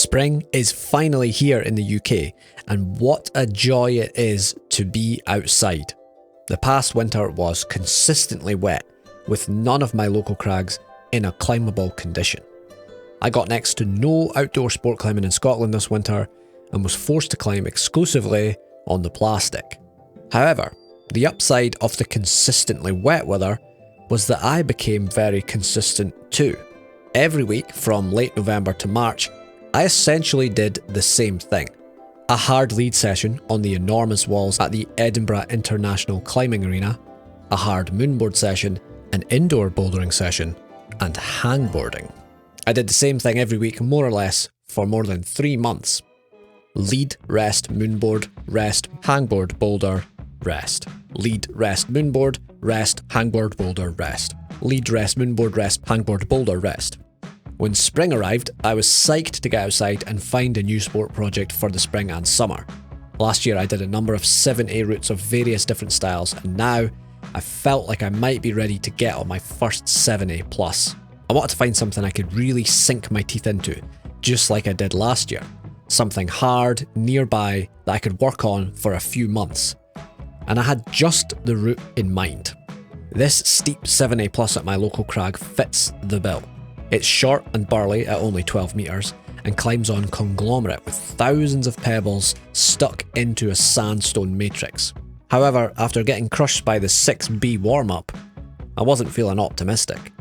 Spring is finally here in the UK, and what a joy it is to be outside. The past winter was consistently wet, with none of my local crags in a climbable condition. I got next to no outdoor sport climbing in Scotland this winter, and was forced to climb exclusively on the plastic. However, the upside of the consistently wet weather was that I became very consistent too. Every week from late November to March, I essentially did the same thing. A hard lead session on the enormous walls at the Edinburgh International Climbing Arena, a hard moonboard session, an indoor bouldering session, and hangboarding. I did the same thing every week more or less for more than 3 months. Lead, rest, moonboard, rest, hangboard, boulder, rest. Lead, rest, moonboard, rest, hangboard, boulder, rest. Lead, rest, moonboard, rest, hangboard, boulder, rest. When spring arrived, I was psyched to get outside and find a new sport project for the spring and summer. Last year I did a number of 7A routes of various different styles, and now I felt like I might be ready to get on my first 7A plus. I wanted to find something I could really sink my teeth into, just like I did last year. Something hard, nearby, that I could work on for a few months. And I had just the route in mind. This steep 7A plus at my local crag fits the bill. It's short and burly at only 12 metres and climbs on conglomerate with thousands of pebbles stuck into a sandstone matrix. However, after getting crushed by the 6B warm-up, I wasn't feeling optimistic.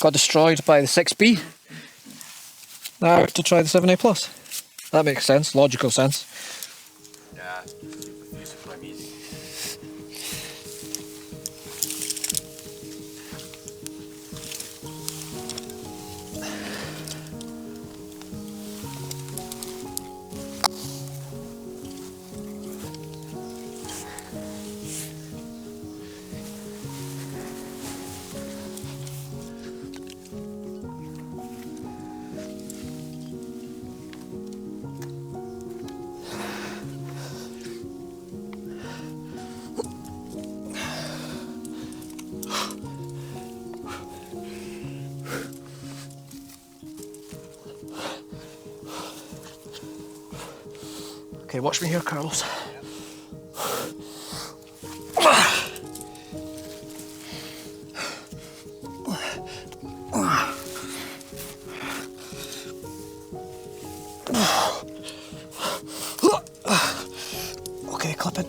Got destroyed by the 6B. Now to try the 7A plus. That makes sense, logical sense. Yeah, use it for easy. Okay, watch me here, Carlos. Okay, clip it.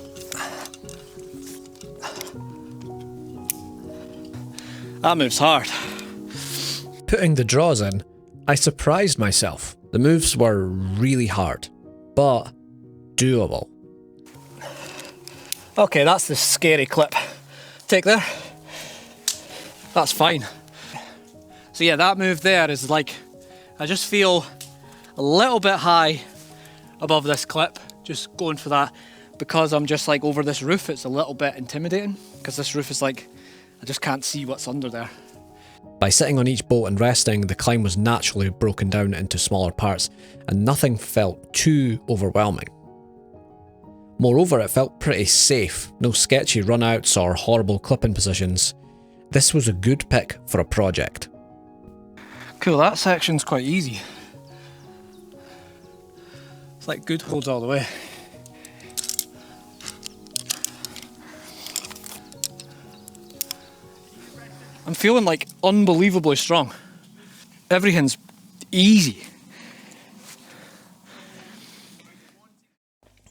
That moves hard. Putting the draws in, I surprised myself. The moves were really hard, but doable. Okay, that's the scary clip. Take there. That's fine. So yeah, that move there is like, I just feel a little bit high above this clip, just going for that. Because I'm just like over this roof, it's a little bit intimidating, because this roof is like, I just can't see what's under there. By sitting on each bolt and resting, the climb was naturally broken down into smaller parts, and nothing felt too overwhelming. Moreover, it felt pretty safe, no sketchy runouts or horrible clipping positions. This was a good pick for a project. Cool, that section's quite easy. It's like good holds all the way. I'm feeling like unbelievably strong. Everything's easy.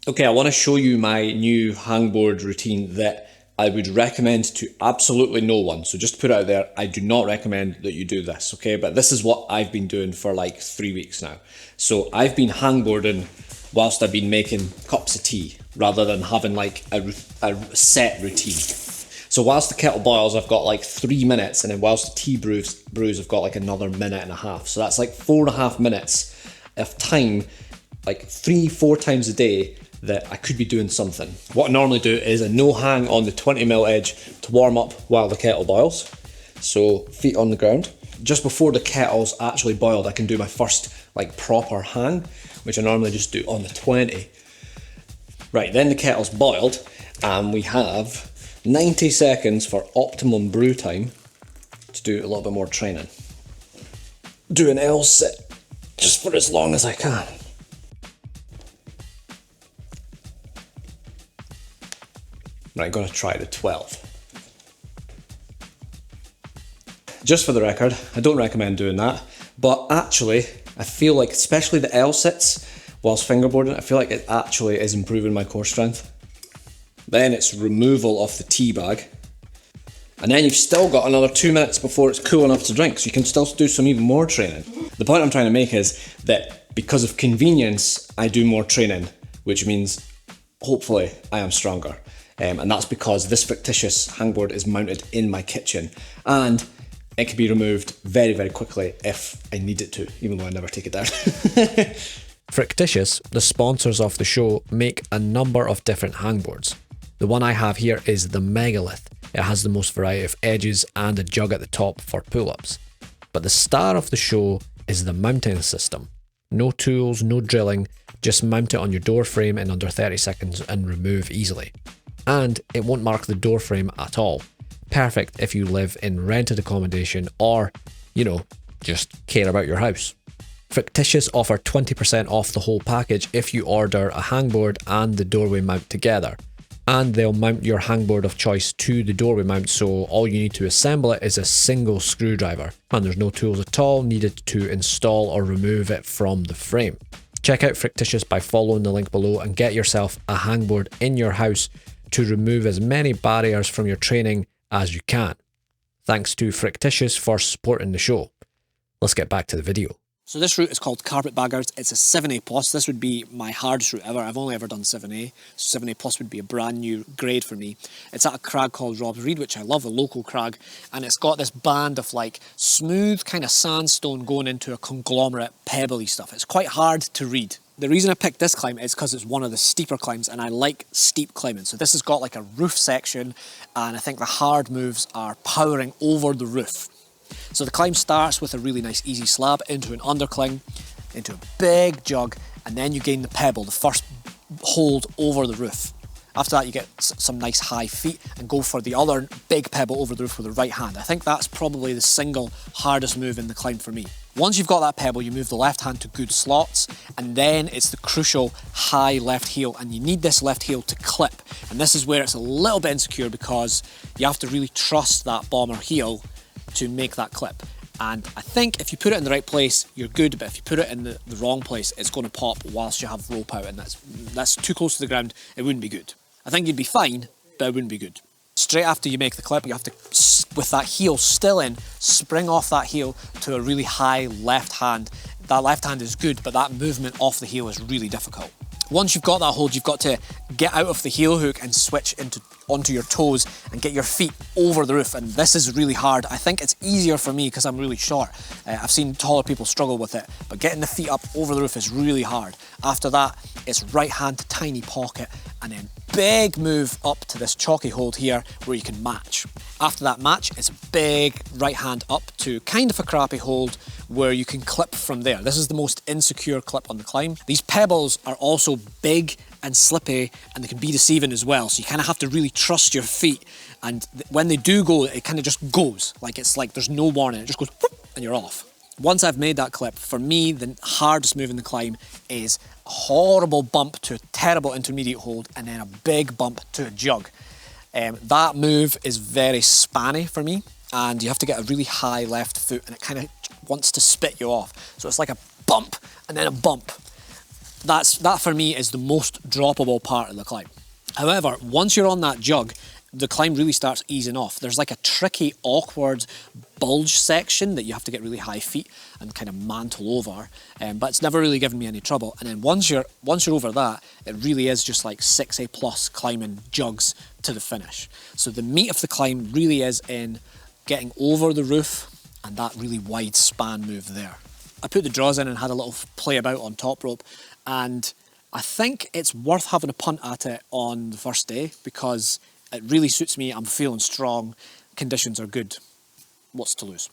Okay, I want to show you my new hangboard routine that I would recommend to absolutely no one. So just to put it out there, I do not recommend that you do this, okay? But this is what I've been doing for like 3 weeks now. So I've been hangboarding whilst I've been making cups of tea, rather than having like a set routine. So whilst the kettle boils, I've got like 3 minutes, and then whilst the tea brews, I've got like another minute and a half. So that's like 4.5 minutes of time, like 3-4 times a day, that I could be doing something. What I normally do is a no hang on the 20mm edge to warm up while the kettle boils. So feet on the ground. Just before the kettle's actually boiled, I can do my first like proper hang, which I normally just do on the 20. Right, then the kettle's boiled, And we have 90 seconds for optimum brew time to do a little bit more training. Do an L sit just for as long as I can. Right, I'm going to try the 12. Just for the record, I don't recommend doing that, but actually, I feel like, especially the L sits, whilst fingerboarding, I feel like it actually is improving my core strength. Then it's removal of the tea bag. And then you've still got another 2 minutes before it's cool enough to drink, so you can still do some even more training. The point I'm trying to make is that because of convenience, I do more training, which means hopefully I am stronger. And that's because this fictitious hangboard is mounted in my kitchen, and it can be removed very, very quickly if I need it to, even though I never take it down. Fictitious, the sponsors of the show, make a number of different hangboards. The one I have here is the Megalith. It has the most variety of edges and a jug at the top for pull-ups. But the star of the show is the mounting system. No tools, no drilling, just mount it on your door frame in under 30 seconds and remove easily. And it won't mark the door frame at all. Perfect if you live in rented accommodation or, you know, just care about your house. Fictitious offer 20% off the whole package if you order a hangboard and the doorway mount together. And they'll mount your hangboard of choice to the doorway mount, so all you need to assemble it is a single screwdriver, and there's no tools at all needed to install or remove it from the frame. Check out Fictitious by following the link below and get yourself a hangboard in your house to remove as many barriers from your training as you can. Thanks to Fictitious for supporting the show. Let's get back to the video. So this route is called Carpetbaggers. It's a 7A plus. This would be my hardest route ever. I've only ever done 7A. So 7A plus would be a brand new grade for me. It's at a crag called Rob's Reed, which I love, a local crag. And it's got this band of like smooth kind of sandstone going into a conglomerate pebbly stuff. It's quite hard to read. The reason I picked this climb is because it's one of the steeper climbs and I like steep climbing. So this has got like a roof section and I think the hard moves are powering over the roof. So the climb starts with a really nice easy slab into an underclimb, into a big jug, and then you gain the pebble, the first hold over the roof. After that you get some nice high feet and go for the other big pebble over the roof with the right hand. I think that's probably the single hardest move in the climb for me. Once you've got that pebble, you move the left hand to good slots, and then it's the crucial high left heel, and you need this left heel to clip. And this is where it's a little bit insecure because you have to really trust that bomber heel to make that clip. And I think if you put it in the right place, you're good, but if you put it in the wrong place, it's going to pop whilst you have rope out, and that's too close to the ground, it wouldn't be good. I think you'd be fine, but it wouldn't be good. Straight after you make the clip, you have to, with that heel still in, spring off that heel to a really high left hand. That left hand is good, but that movement off the heel is really difficult. Once you've got that hold, you've got to get out of the heel hook and switch onto your toes and get your feet over the roof, and this is really hard. I think it's easier for me because I'm really short. I've seen taller people struggle with it, but getting the feet up over the roof is really hard. After that, it's right hand to tiny pocket, and then big move up to this chalky hold here where you can match. After that match, it's a big right hand up to kind of a crappy hold where you can clip from there. This is the most insecure clip on the climb. These pebbles are also big and slippy, and they can be deceiving as well, so you kind of have to really trust your feet, and when they do go, it kind of just goes. Like it's like there's no warning, it just goes whoop, and you're off. Once I've made that clip, for me the hardest move in the climb is a horrible bump to a terrible intermediate hold and then a big bump to a jug. That move is very spanny for me, and you have to get a really high left foot and it kind of wants to spit you off. So it's like a bump and then a bump. That for me is the most droppable part of the climb. However, once you're on that jug, the climb really starts easing off. There's like a tricky, awkward bulge section that you have to get really high feet and kind of mantle over, but it's never really given me any trouble. And then once you're over that, it really is just like 6A plus climbing jugs to the finish. So the meat of the climb really is in getting over the roof and that really wide span move there. I put the draws in and had a little play about on top rope, and I think it's worth having a punt at it on the first day because it really suits me. I'm feeling strong, conditions are good. What's to lose?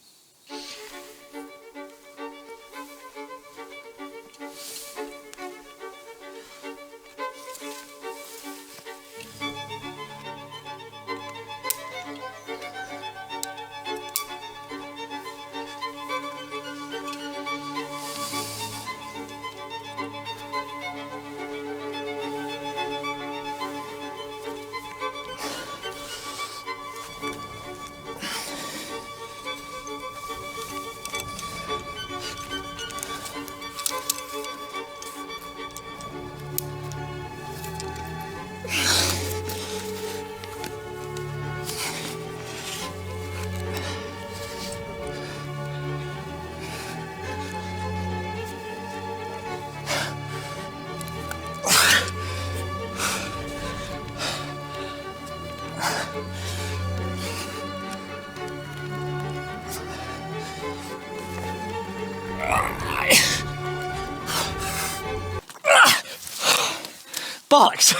Bollocks!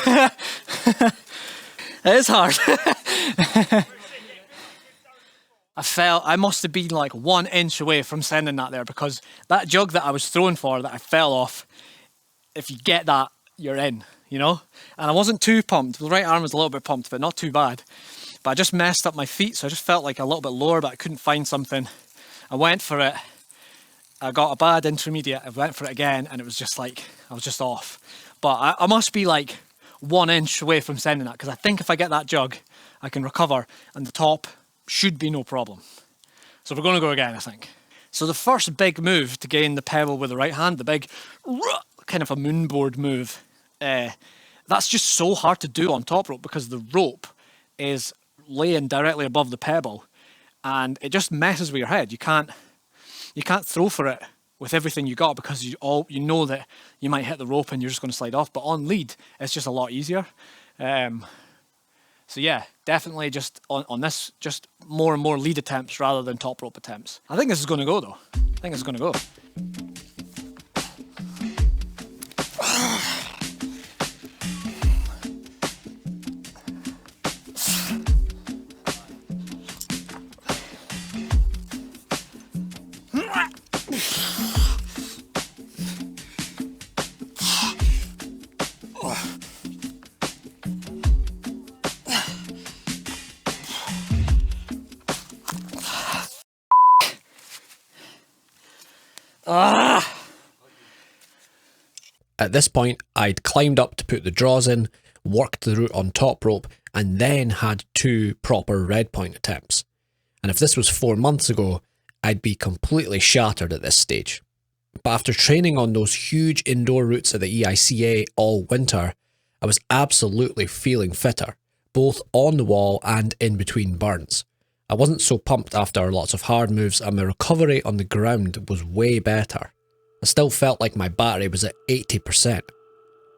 It is hard. I must have been like 1 inch away from sending that there, because that jug that I was throwing for that I fell off, if you get that, you're in, you know? And I wasn't too pumped. The right arm was a little bit pumped, but not too bad. But I just messed up my feet, so I just felt like a little bit lower, but I couldn't find something. I went for it. I got a bad intermediate. I went for it again, and it was just like, I was just off. But I must be like 1 inch away from sending that, because I think if I get that jug, I can recover, and the top should be no problem. So we're going to go again, I think. So the first big move to gain the pebble with the right hand, the big kind of a moonboard move, that's just so hard to do on top rope, because the rope is laying directly above the pebble, and it just messes with your head. You can't throw for it with everything you got, because you know that you might hit the rope and you're just going to slide off. But on lead, it's just a lot easier. So yeah, definitely just on this, just more and more lead attempts rather than top rope attempts. I think this is going to go though. I think it's going to go. At this point, I'd climbed up to put the draws in, worked the route on top rope, and then had 2 proper red point attempts. And if this was 4 months ago, I'd be completely shattered at this stage. But after training on those huge indoor routes at the EICA all winter, I was absolutely feeling fitter, both on the wall and in between burns. I wasn't so pumped after lots of hard moves, and my recovery on the ground was way better. I still felt like my battery was at 80%.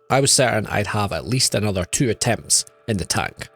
I was certain I'd have at least another 2 attempts in the tank.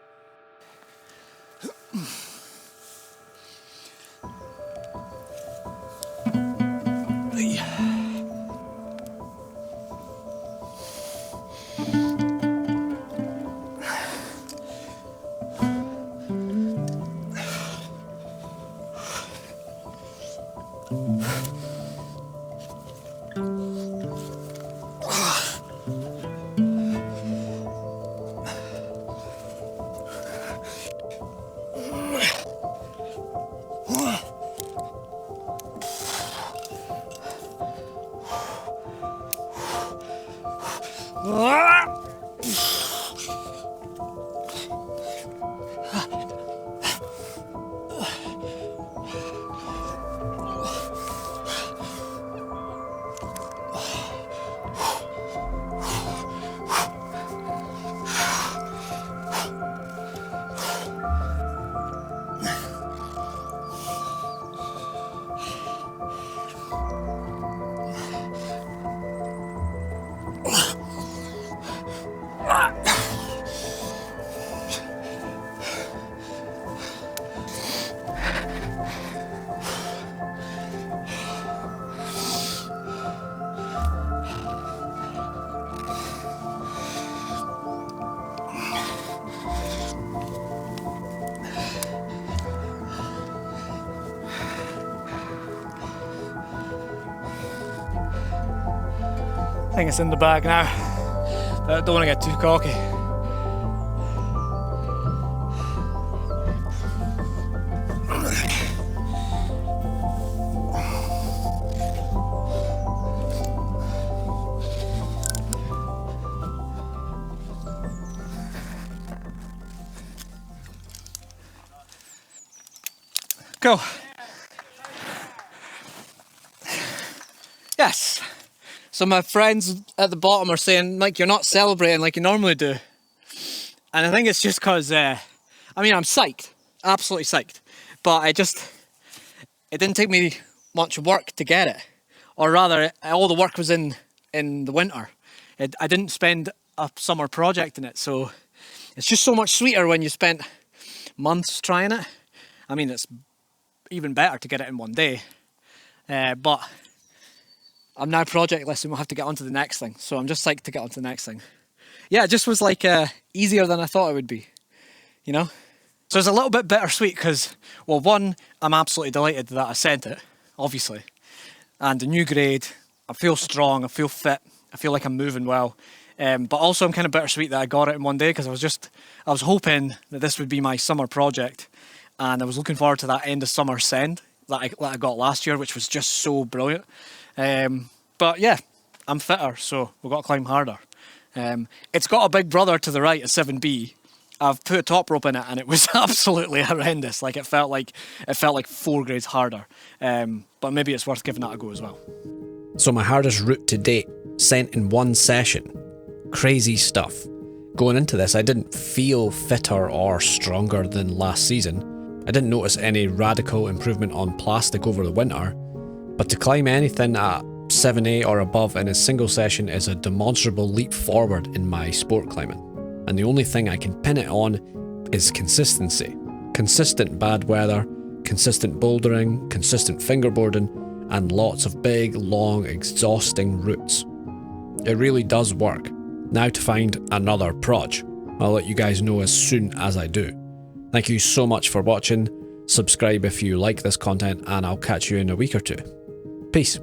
I think it's in the bag now, but I don't want to get too cocky. Cool. Yes. So my friends at the bottom are saying, Mike, you're not celebrating like you normally do. And I think it's just because, I mean, I'm psyched, absolutely psyched, but it didn't take me much work to get it. Or rather, all the work was in the winter. I didn't spend a summer project in it, so it's just so much sweeter when you spent months trying it. I mean, it's even better to get it in one day, but I'm now projectless and we'll have to get on to the next thing. So I'm just psyched to get on to the next thing. Yeah, it just was like easier than I thought it would be, you know? So it's a little bit bittersweet because, well, one, I'm absolutely delighted that I sent it, obviously. And a new grade, I feel strong, I feel fit, I feel like I'm moving well. But also I'm kind of bittersweet that I got it in one day because I was hoping that this would be my summer project. And I was looking forward to that end of summer send that I got last year, which was just so brilliant. But yeah, I'm fitter, so we've got to climb harder. It's got a big brother to the right, a 7B. I've put a top rope in it and it was absolutely horrendous. Like it felt like 4 grades harder. But maybe it's worth giving that a go as well. So my hardest route to date, sent in one session. Crazy stuff. Going into this, I didn't feel fitter or stronger than last season. I didn't notice any radical improvement on plastic over the winter, but to climb anything at 7A or above in a single session is a demonstrable leap forward in my sport climbing. And the only thing I can pin it on is consistency. Consistent bad weather, consistent bouldering, consistent fingerboarding, and lots of big, long, exhausting routes. It really does work. Now to find another proj. I'll let you guys know as soon as I do. Thank you so much for watching. Subscribe if you like this content, and I'll catch you in a week or two. Peace.